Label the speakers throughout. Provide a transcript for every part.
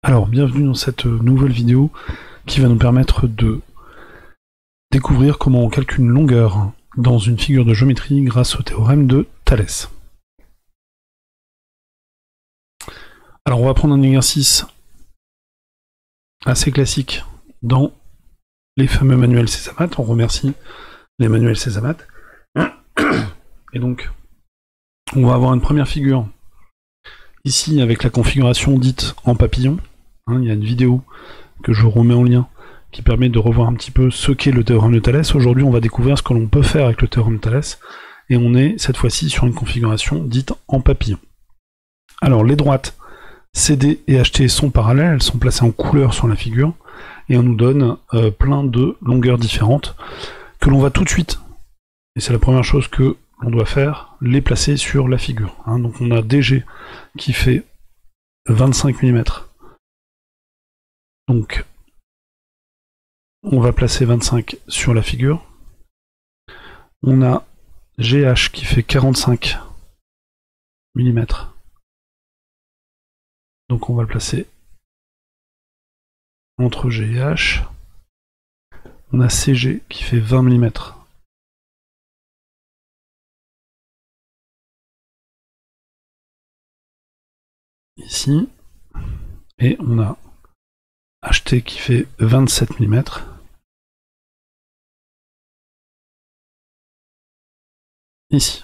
Speaker 1: Alors, bienvenue dans cette nouvelle vidéo qui va nous permettre de découvrir comment on calcule une longueur dans une figure de géométrie grâce au théorème de Thalès. Alors, on va prendre un exercice assez classique dans les fameux manuels Césamat. On remercie les manuels Césamat. Et donc, on va avoir une première figure ici avec la configuration dite en papillon. Il y a une vidéo que je remets en lien qui permet de revoir un petit peu ce qu'est le théorème de Thalès. Aujourd'hui, on va découvrir ce que l'on peut faire avec le théorème de Thalès, et on est cette fois-ci sur une configuration dite en papillon. Alors, les droites CD et HT sont parallèles, elles sont placées en couleur sur la figure, et on nous donne plein de longueurs différentes que l'on va tout de suite, et c'est la première chose que l'on doit faire, les placer sur la figure. Donc on a DG qui fait 25 mm. Donc, on va placer 25 sur la figure. On a GH qui fait 45 mm. Donc, on va le placer entre G et H. On a CG qui fait 20 mm. Ici. Et on a HT qui fait 27 mm. Ici.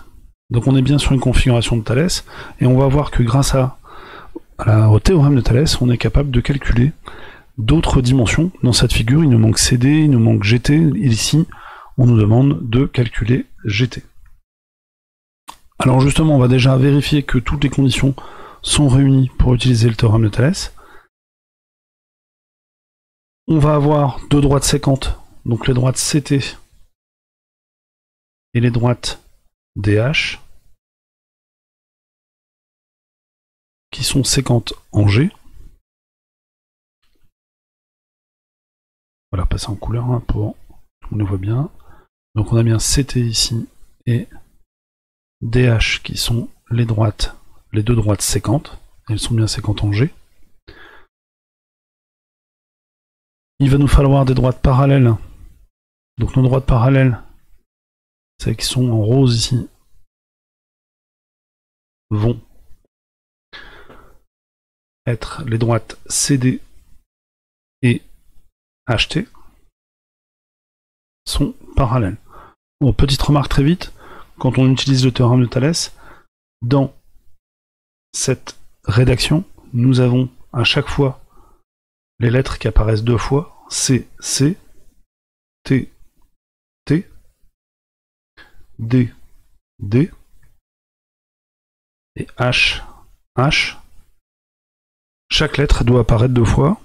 Speaker 1: Donc on est bien sur une configuration de Thalès, et on va voir que grâce au théorème de Thalès, on est capable de calculer d'autres dimensions dans cette figure. Il nous manque CD, il nous manque GT, et ici, on nous demande de calculer GT. Alors justement, on va déjà vérifier que toutes les conditions sont réunies pour utiliser le théorème de Thalès. On va avoir deux droites séquentes, donc les droites CT et les droites DH, qui sont séquentes en G. Voilà, passer en couleur pour qu'on le voit bien. Donc on a bien CT ici et DH qui sont les deux droites séquentes. Elles sont bien séquentes en G. Il va nous falloir des droites parallèles. Donc nos droites parallèles, celles qui sont en rose ici, vont être les droites CD et HT sont parallèles. Bon, petite remarque très vite, quand on utilise le théorème de Thalès, dans cette rédaction, nous avons à chaque fois les lettres qui apparaissent deux fois, C, C, T, T, D, D, et H, H. Chaque lettre doit apparaître deux fois,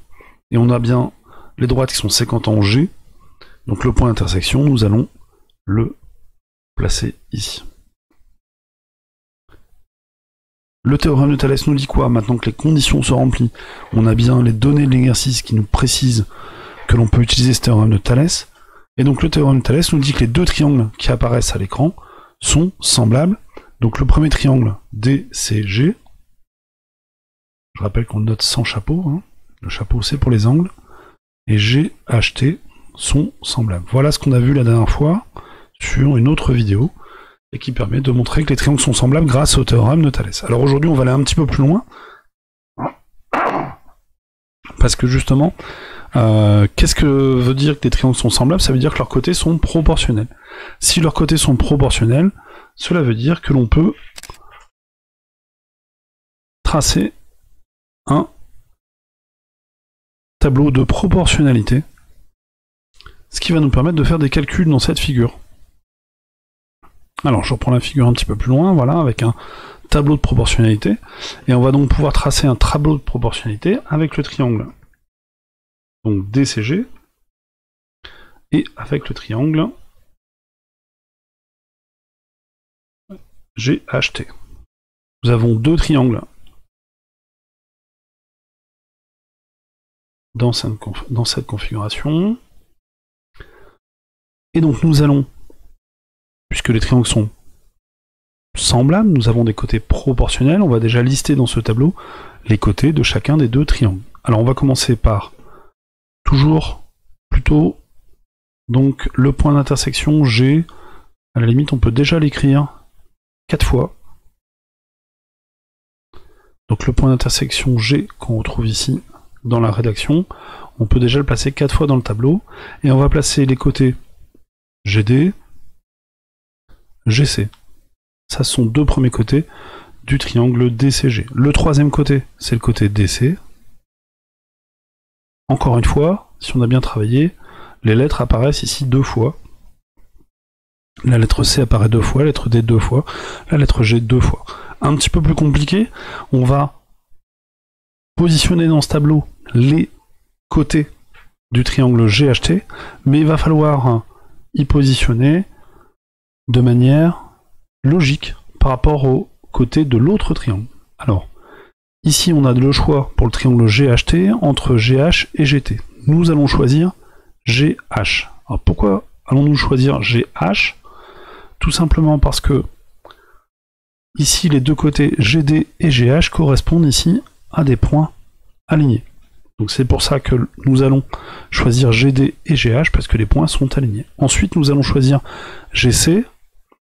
Speaker 1: et on a bien les droites qui sont séquentes en G, donc le point d'intersection, nous allons le placer ici. Le théorème de Thalès nous dit quoi? Maintenant que les conditions sont remplies, on a bien les données de l'exercice qui nous précisent que l'on peut utiliser ce théorème de Thalès. Et donc le théorème de Thalès nous dit que les deux triangles qui apparaissent à l'écran sont semblables. Donc le premier triangle DCG, je rappelle qu'on le note sans chapeau, le chapeau c'est pour les angles, et GHT sont semblables. Voilà ce qu'on a vu la dernière fois sur une autre vidéo, et qui permet de montrer que les triangles sont semblables grâce au théorème de Thalès. Alors aujourd'hui, on va aller un petit peu plus loin, parce que justement, qu'est-ce que veut dire que des triangles sont semblables? Ça veut dire que leurs côtés sont proportionnels. Si leurs côtés sont proportionnels, cela veut dire que l'on peut tracer un tableau de proportionnalité, ce qui va nous permettre de faire des calculs dans cette figure. Alors je reprends la figure un petit peu plus loin, voilà, avec un tableau de proportionnalité, et on va donc pouvoir tracer un tableau de proportionnalité avec le triangle donc DCG et avec le triangle GHT. Nous avons deux triangles dans cette configuration, et donc nous allons, puisque les triangles sont semblables, nous avons des côtés proportionnels, on va déjà lister dans ce tableau les côtés de chacun des deux triangles. Alors on va commencer par toujours plutôt donc le point d'intersection G, à la limite on peut déjà l'écrire 4 fois. Donc le point d'intersection G qu'on retrouve ici dans la rédaction, on peut déjà le placer 4 fois dans le tableau, et on va placer les côtés GD, GC. Ça, ce sont deux premiers côtés du triangle DCG. Le troisième côté, c'est le côté DC. Encore une fois, si on a bien travaillé, les lettres apparaissent ici 2 fois. La lettre C apparaît 2 fois, la lettre D 2 fois, la lettre G 2 fois. Un petit peu plus compliqué, on va positionner dans ce tableau les côtés du triangle GHT, mais il va falloir y positionner de manière logique par rapport aux côtés de l'autre triangle. Alors, ici on a le choix pour le triangle GHT entre GH et GT. Nous allons choisir GH. Alors pourquoi allons-nous choisir GH? Tout simplement parce que ici les deux côtés GD et GH correspondent ici à des points alignés. Donc c'est pour ça que nous allons choisir GD et GH parce que les points sont alignés. Ensuite nous allons choisir GC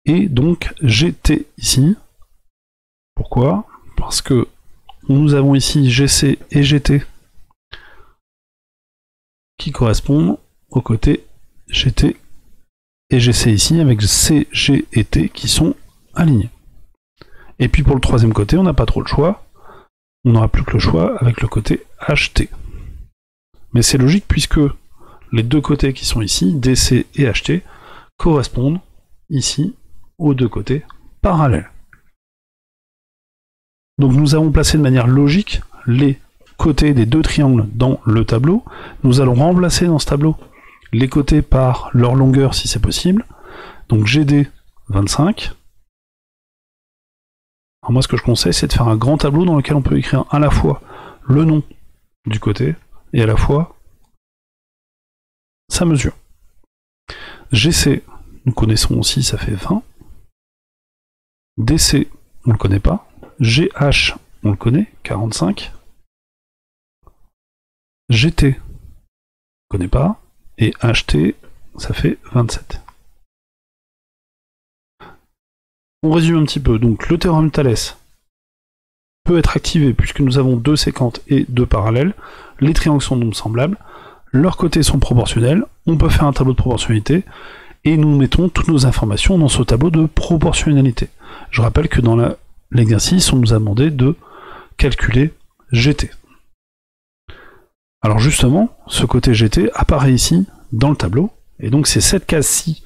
Speaker 1: et donc GT ici. Pourquoi? Parce que nous avons ici GC et GT qui correspondent aux côtés GT et GC ici avec C, G et T qui sont alignés. Et puis pour le troisième côté, on n'a pas trop le choix. On n'aura plus que le choix avec le côté HT. Mais c'est logique puisque les deux côtés qui sont ici, DC et HT, correspondent ici aux deux côtés parallèles. Donc nous avons placé de manière logique les côtés des deux triangles dans le tableau. Nous allons remplacer dans ce tableau les côtés par leur longueur si c'est possible. Donc GD 25. Alors moi ce que je conseille c'est de faire un grand tableau dans lequel on peut écrire à la fois le nom du côté et à la fois sa mesure. GC, nous connaissons aussi, ça fait 20. DC, on le connaît pas. GH, on le connaît, 45. GT, on ne connaît pas. Et HT, ça fait 27. On résume un petit peu. Donc le théorème de Thalès peut être activé puisque nous avons deux séquentes et deux parallèles. Les triangles sont nombres semblables. Leurs côtés sont proportionnels. On peut faire un tableau de proportionnalité. Et nous mettons toutes nos informations dans ce tableau de proportionnalité. Je rappelle que dans l'exercice, on nous a demandé de calculer GT. Alors justement, ce côté GT apparaît ici dans le tableau, et donc c'est cette case-ci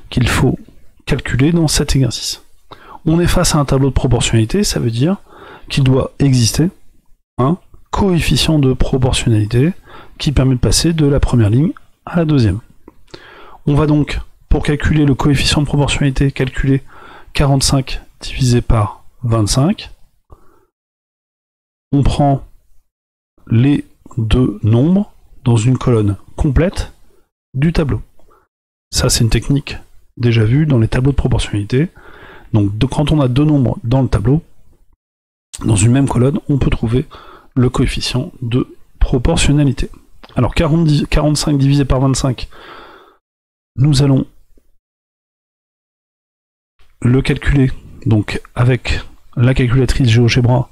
Speaker 1: qu'il faut calculer dans cet exercice. On est face à un tableau de proportionnalité, ça veut dire qu'il doit exister un coefficient de proportionnalité qui permet de passer de la première ligne à la deuxième. On va donc, pour calculer le coefficient de proportionnalité, calculer 45 divisé par 25. On prend les deux nombres dans une colonne complète du tableau. Ça, c'est une technique déjà vue dans les tableaux de proportionnalité. Donc, quand on a deux nombres dans le tableau, dans une même colonne, on peut trouver le coefficient de proportionnalité. Alors, 45 divisé par 25, nous allons le calculer donc avec la calculatrice GeoGebra.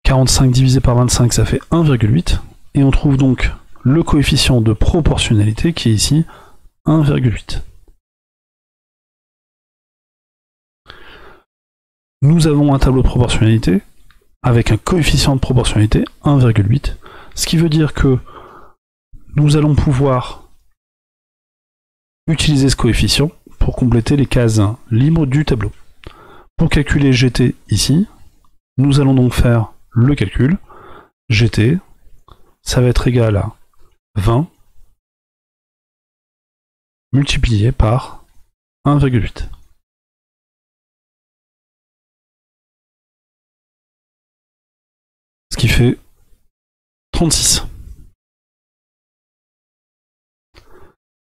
Speaker 1: 45 divisé par 25, ça fait 1,8. Et on trouve donc le coefficient de proportionnalité qui est ici 1,8. Nous avons un tableau de proportionnalité avec un coefficient de proportionnalité 1,8, ce qui veut dire que nous allons pouvoir utiliser ce coefficient pour compléter les cases libres du tableau. Pour calculer GT ici, nous allons donc faire le calcul. GT, ça va être égal à 20 multiplié par 1,8. Ce qui fait 36.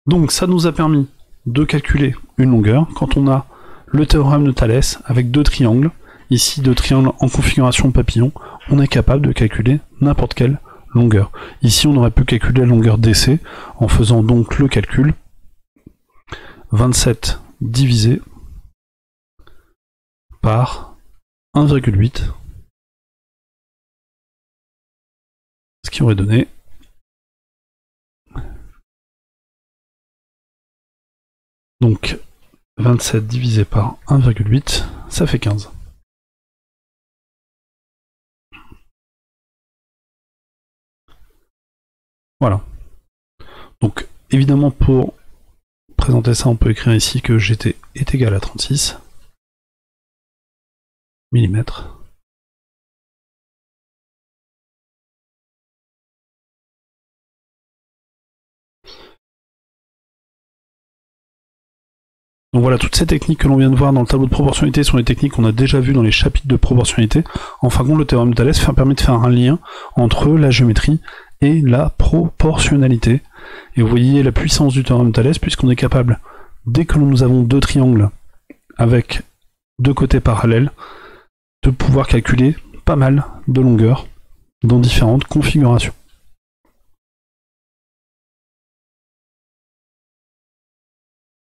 Speaker 1: Donc ça nous a permis de calculer une longueur quand on a le théorème de Thalès avec deux triangles, ici deux triangles en configuration papillon, on est capable de calculer n'importe quelle longueur. Ici, on aurait pu calculer la longueur DC en faisant donc le calcul 27 divisé par 1,8, ce qui aurait donné donc 27 divisé par 1,8, ça fait 15. Voilà. Donc évidemment pour présenter ça, on peut écrire ici que GT est égal à 36 mm. Donc voilà, toutes ces techniques que l'on vient de voir dans le tableau de proportionnalité sont les techniques qu'on a déjà vues dans les chapitres de proportionnalité. En fin de compte, le théorème de Thalès permet de faire un lien entre la géométrie et la proportionnalité. Et vous voyez la puissance du théorème de Thalès, puisqu'on est capable, dès que nous avons deux triangles avec deux côtés parallèles, de pouvoir calculer pas mal de longueurs dans différentes configurations.